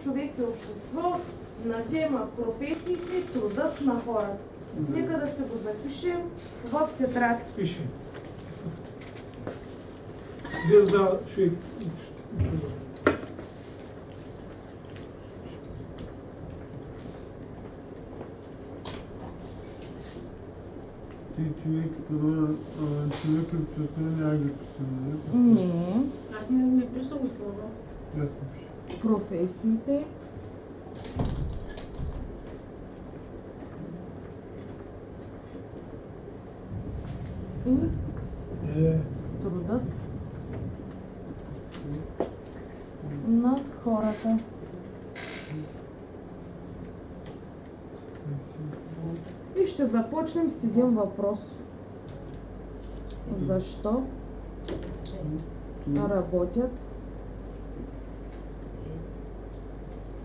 човек и общество на тема професиите и трудът на хората. Нека да се го запишем в тетрадки. Пишем. Без да човек. Човек и общество няма ги писаме. Не. Аз не писам условно. Професиите и трудът на хората. И ще започнем с един въпрос. Защо работят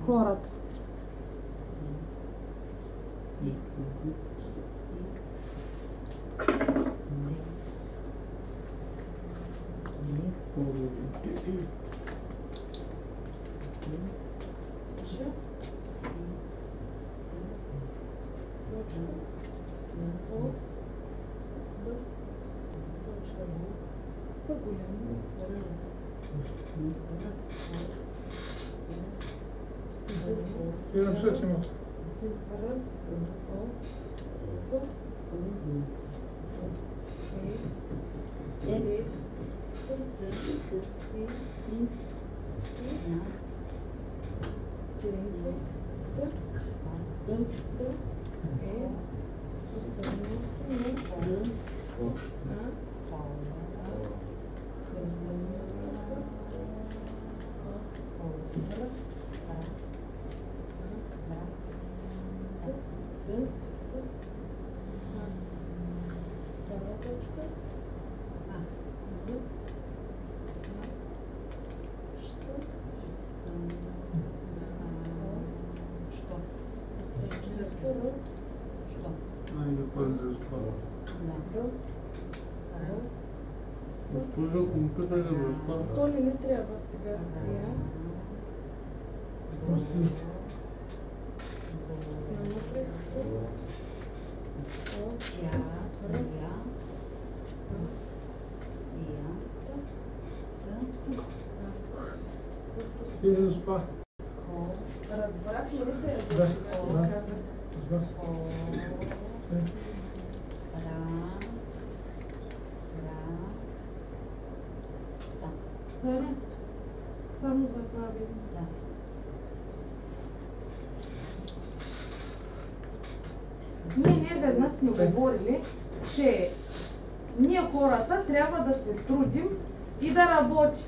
хората? И напишете името. Госпожо, компютър е възпа. То не ми трябва сега. Или спа. Разбрах, не ли трябва Да, да казах? разбрах. Само забавим. Ние веднъж сме говорили, че ние хората трябва да се трудим и да работим.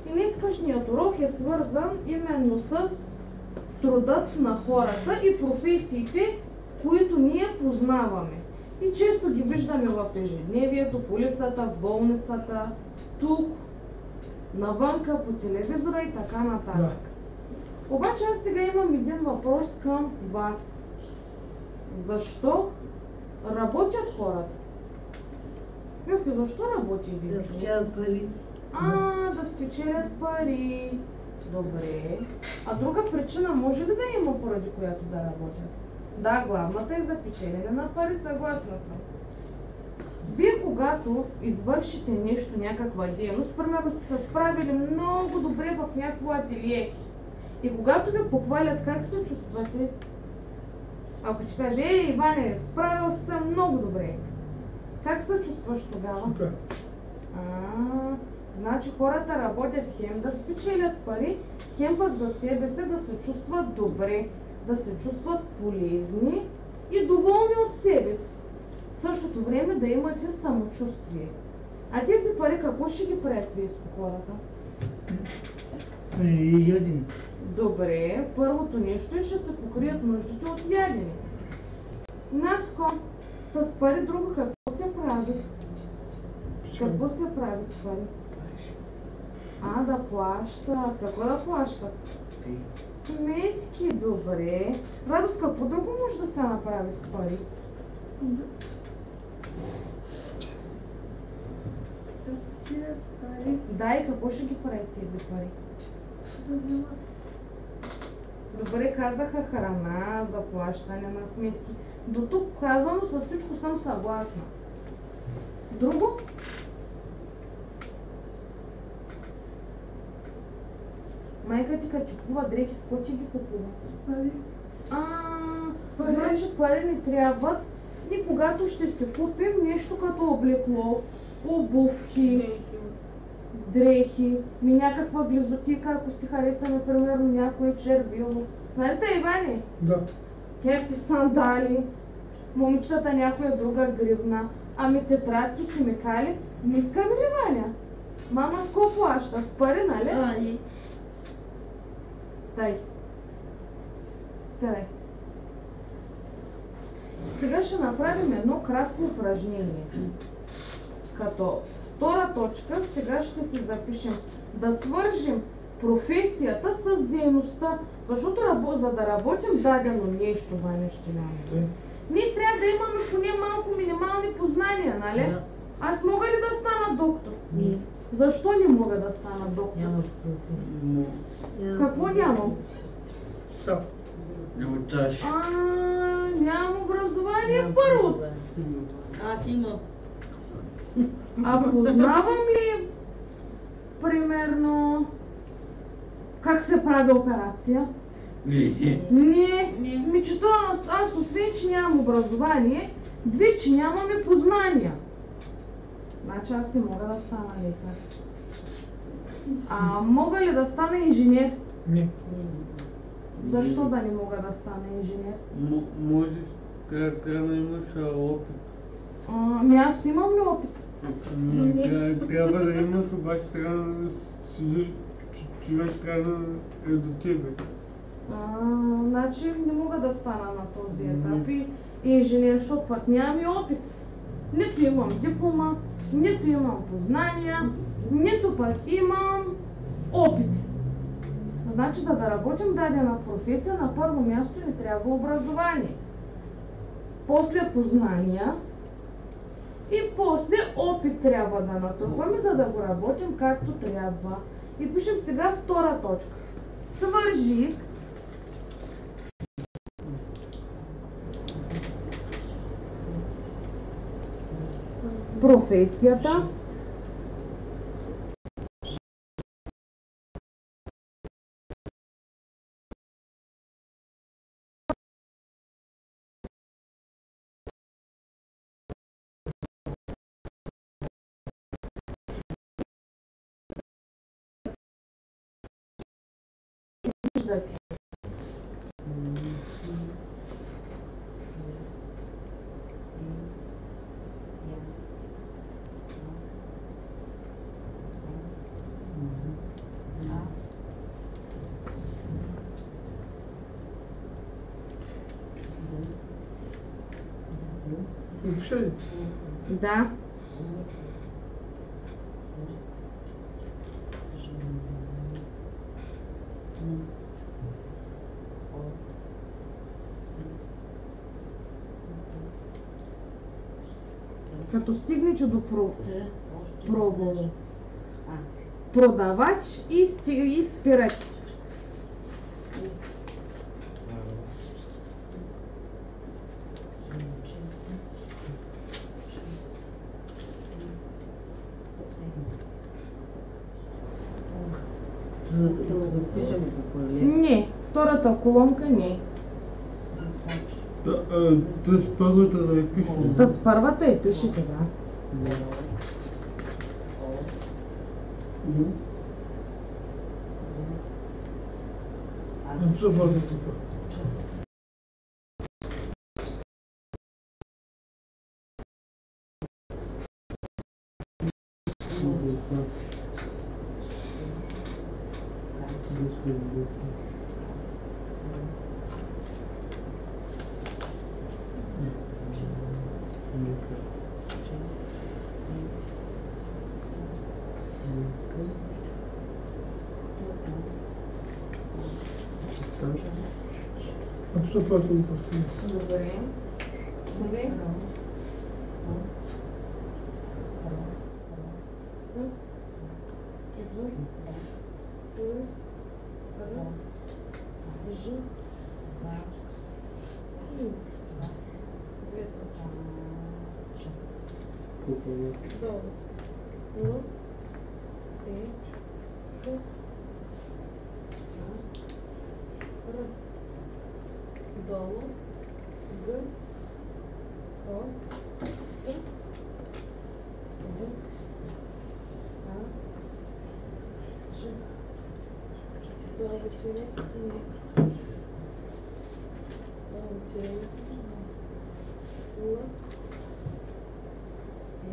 И днескашният урок е свързан именно с трудът на хората и професиите, които ние познаваме. И често ги виждаме в ежедневието, в улицата, в болницата, тук, навънка, по телевизора и така нататък. Да. Обаче аз сега имам един въпрос към вас. Защо работят хората? Милки, защо работи един? Да спечелят пари. Да спечелят пари. Добре. А друга причина може ли да има, поради която да работят? Да, главната е за печелене на пари, съгласна съм. Вие когато извършите нещо, някаква дейност, примерно сте се справили много добре в някакво ателие и когато ви похвалят, как се чувствате? Ако ти каже, Иване, справил се много добре, как се чувстваш тогава? Супер. Значи хората работят хем да спечелят пари, хем пък за себе си да се чувстват добре, да се чувстват полезни и доволни от себе си. В същото време да имате самочувствие. А тези пари какво ще ги правят вие с хората? Ядене. Добре, първото нещо е, ще се покрият нуждите от ядене. Наско, с пари друго какво се прави? Какво се прави с пари? Да плаща. Какво да плаща? Сметки, добре. Радост, какво друго може да се направи с пари? Да, и какво ще ги правят тези пари? Добре, казаха храна, заплащане на сметки. До тук казано с всичко съм съгласна. Друго? Майка ти като купува дрехи, с какво ти ги купува? Пари. Значи пари не трябват. И когато ще си купим нещо като облекло, обувки, дрехи, някаква глизотика, ако си хареса, например, някой червило. Нали те, Иване? Да. Някакви сандали, момичетата някоя друга гривна, ами тетрадки, химикали. Не искаме ли, Ваня? Мама с какво плаща? С пари, нали? Не. Дай. Седай. Сега ще направим едно кратко упражнение. Като втора точка, сега ще си запишем да свържим професията с дейността. Защото за да работим дадено нещо, Ваня, ще няма. Ние трябва да имаме поне малко минимални познания, нали? Да. Аз мога ли да стана доктор? Не. Защо не мога да стана доктор? Нямаш професия. Какво нямам? Са. Не учаш. Нямам образование първо. Аз имам. А познавам ли, примерно, как се прави операция? Не. Мечето, аз освен, че нямам образование, две, че нямаме познания. Значи аз не мога да стана лекар. А мога ли да стана инженер? Не. Защо да не мога да стана инженер? Можеш, трябва да имаш опит. Ами аз имам ли опит? Трябва да имаш, обаче трябва да седиш, човек трябва да е до тебе. Значи не мога да стана на този етап и инженер, защото пък нямам и опит. Нито имам диплома, нито имам познания, нито пък имам опит. Значи да работим дадена професия, на първо място ни трябва образование. После познания и после опит трябва да натрупаме, за да го работим както трябва. И пишем сега втора точка. Свържи професията Въобще. Да. Като стигнете до продавач и спирачи. Да го запишем по паралел. Не, втората колонка не. Да с първата да я пишем. Да с първата и пишете, да. Абсолютно. Абсолютно. Добре. Добре. Долу. Г. О. Т. Д. А. Ч. Долу тире. Долу тире. Л. Е.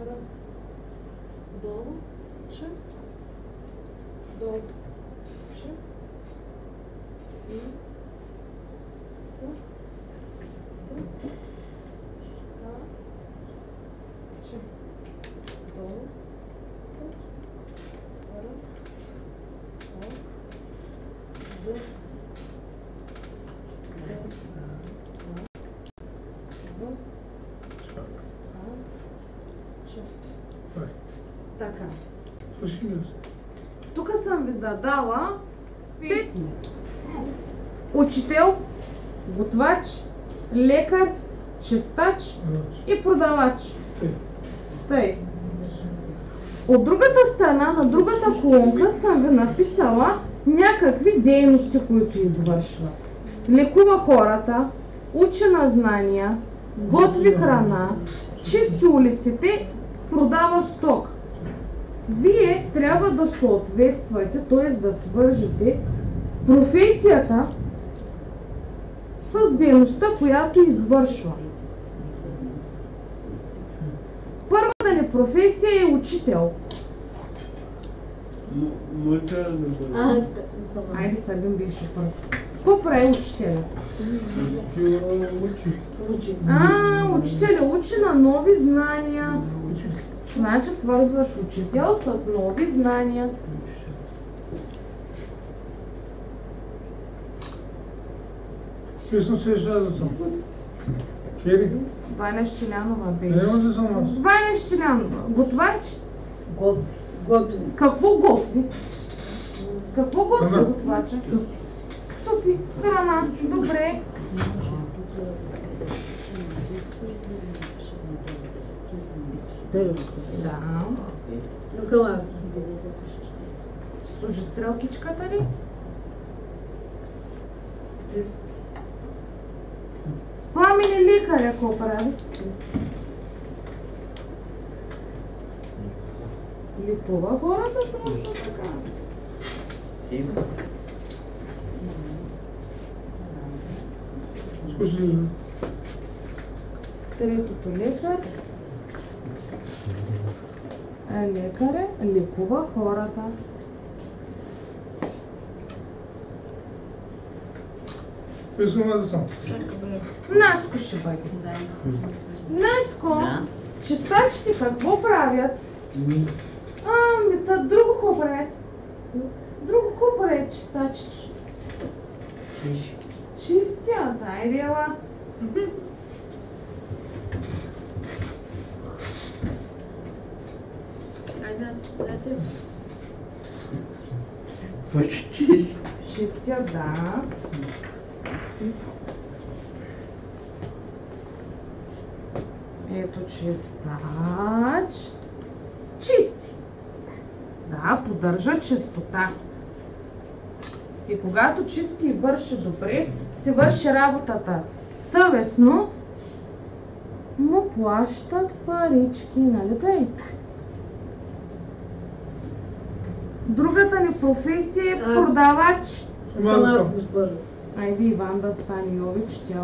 Р. Долу. Ч. Долу. Ч. И. С. Д. А. Ч. Долу. Т. Р. О. Д. Така. Тук съм ви задала песни. Учител, готвач, лекар, чистач и продавач. Тъй. От другата страна, на другата колонка съм ви написала някакви дейности, които извършва. Лекува хората, учи на знания, готви храна, чисти улиците, продава сток. Вие трябва да съответствате, т.е. да свържете професията с дейността, която извършва. Първата ни професия е учител. Може да бъде. Айде Сърбин беше първо. Какво прави учителя? Учи. Учителя учи на нови знания. Значи свързваш учител с нови знания. Честно се езжа да съм. Чери? Ваня Щелянова беше. Няма да съм аз. Ваня Щелянова. Готвач? Готви. Какво готви? Какво готви Храна. готвача? Супи. Храна. Добре. Да. Служи стрелкичката ли? Пламени лекаря какво прави? Лекува хората точно така. Скажи. Третото лекар. Лекаря лекува хората. Искам аз да съм. Наско ще бъде. Наско, чистачите какво правят? Друго какво правят? Друго какво правят чистачите? Чистят, айде ела. Почти. Чистят, да. Ето чистач. Чисти. Да, поддържа чистота. И когато чисти и върши добре, си върши работата съвестно, му плащат парички, нали тъй? Другата ни професия е продавач. Има да съм. Айде Иван да стане Йович, тя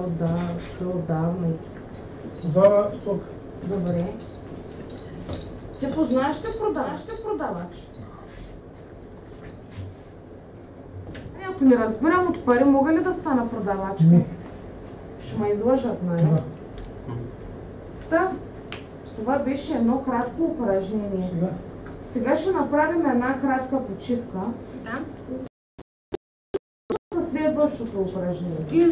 отдавна иска. Дава сток. Добре. Ти познаваш ли продавач? Ако не разбирам от пари, мога ли да стана продавачка? Не. Ще ме излъжат, нали? Да. Това беше едно кратко упражнение. Сега. Сега ще направим една кратка почивка. Да. За следващото упражнение.